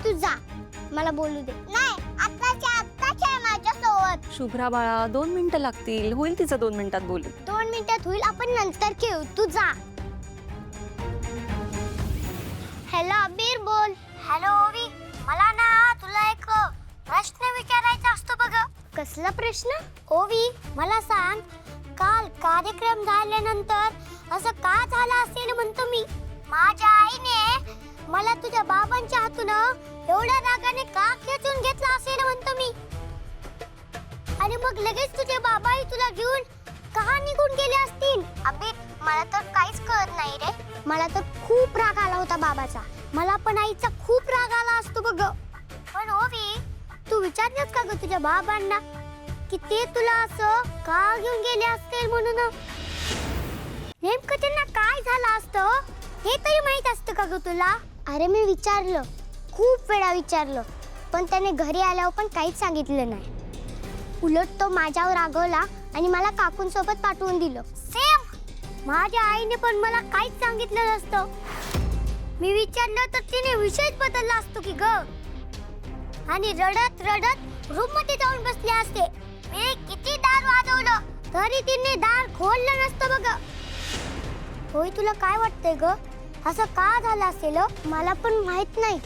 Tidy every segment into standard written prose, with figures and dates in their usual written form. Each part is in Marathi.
तू जा, मला बोलू दे. नाही, आत्ताच्या माझ्यासोबत. शुभ्रा बाळा, 2 मिनिटं लागतील. होईल तिचं 2 मिनिटात बोलू. 2 मिनिटात होईल, आपण नंतर खेळू. तू जा. हॅलो अबीर, बोल. हॅलो ओवी, मला ना तुला एक प्रश्न विचारायचा असतो बघ. कसला प्रश्न? ओवी, मला सांग, काल कार्यक्रम झाल्यानंतर असं का झालं असेल म्हणतो मी. माझ्या आईने मला तुझ्या बाबांच्या हातून एवढ्या रागाने का खेचून घेतला असेल म्हणतो मी. आणि मग लगेच तुझे बाबाही तुला घेऊन का निघून गेले असतील. अबीर, मला तर काहीच कळत नाही रे. मला तर खूप राग आला होता बाबाचा. मला पण आईचा खूप राग आला असतो बघ. पण ओवी, तू विचारलंस का ग तुझ्या बाबांना की ते तुला असं का घेऊन गेले असतील म्हणून. नेमकं त्यांना काय झालं असतं हे तरी माहित असतं का ग तुला. अरे मी विचारलं, खूप वेळा विचारलं, पण त्याने घरी आल्यावर पण काहीच सांगितलं नाही. उलट तो माझ्यावर रागवला आणि मला काकूंसोबत पाठवून दिलं. सेम, माझ्या आईने पण मला काहीच सांगितलं नसतं. मी विचारलं तर तिने विषयच बदलला असतो की ग. आणि रडत रडत रूम मध्ये जाऊन बसले असते. मी किती दार वाजवलं तरी तिने दार खोललं नसतं बघ. होय, तुला काय वाटतंय ग, असं का झालं असेल. मला पण माहित नाही.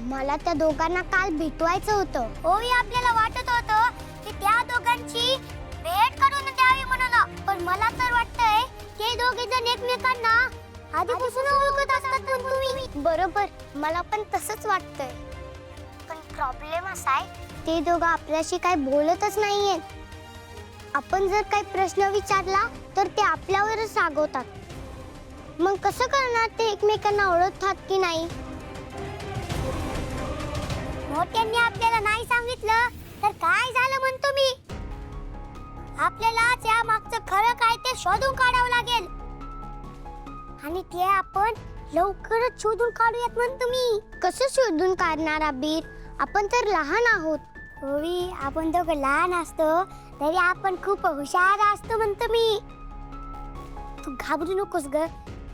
मला त्या दोघांना काल भेटवायचं होतं. होय, आपल्याला वाटत होतं की त्या दोघांची भेट करून द्यावी म्हणून. पण मला तर वाटतंय ते दोघे जण एकमेकांना आधीपासून ओळखत असतात पण तुम्ही. बरोबर, मला पण तसंच वाटतंय. पण प्रॉब्लेम असा आहे, ते दोघं आपल्याशी काही बोलतच नाहीयेत. आपण जर काही प्रश्न विचारला तर ते आपल्यावरच रागवतात. मग कसं करणार ते एकमेकांना ओळखतात की नाही. मोठ्यांनी आपल्याला नाही सांगितलं तर काय झालं म्हणतो मी. आपल्याला त्या मागचं खरं काय ते शोधून काढावं लागेल. आणि ते आपण लवकरच शोधून काढूयात म्हणतो मी. कसं शोधून काढणार अबीर? आपण तर लहान आहोत. होय, आपण दोघं लहान असतो तरी आपण खूप हुशार असतो म्हणतो मी. तू घाबरू नकोस ग.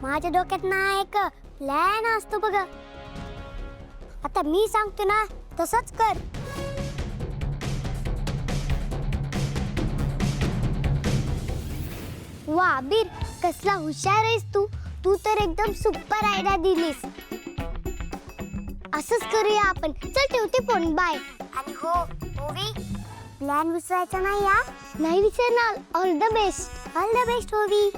माझ्या डोक्यात ना एक प्लॅन असतो बघ. आता मी सांगतो ना तसंच कर. वा अबीर, कसला हुशार आहेस तू. तू तर एकदम सुपर आयडिया दिलीस. असंच करूया आपण. चल ठेवते फोन, बाय. आणि हो ओवी, प्लॅन विसरायचा नाही या. नाही विसरणार. All the best. All the best ओवी.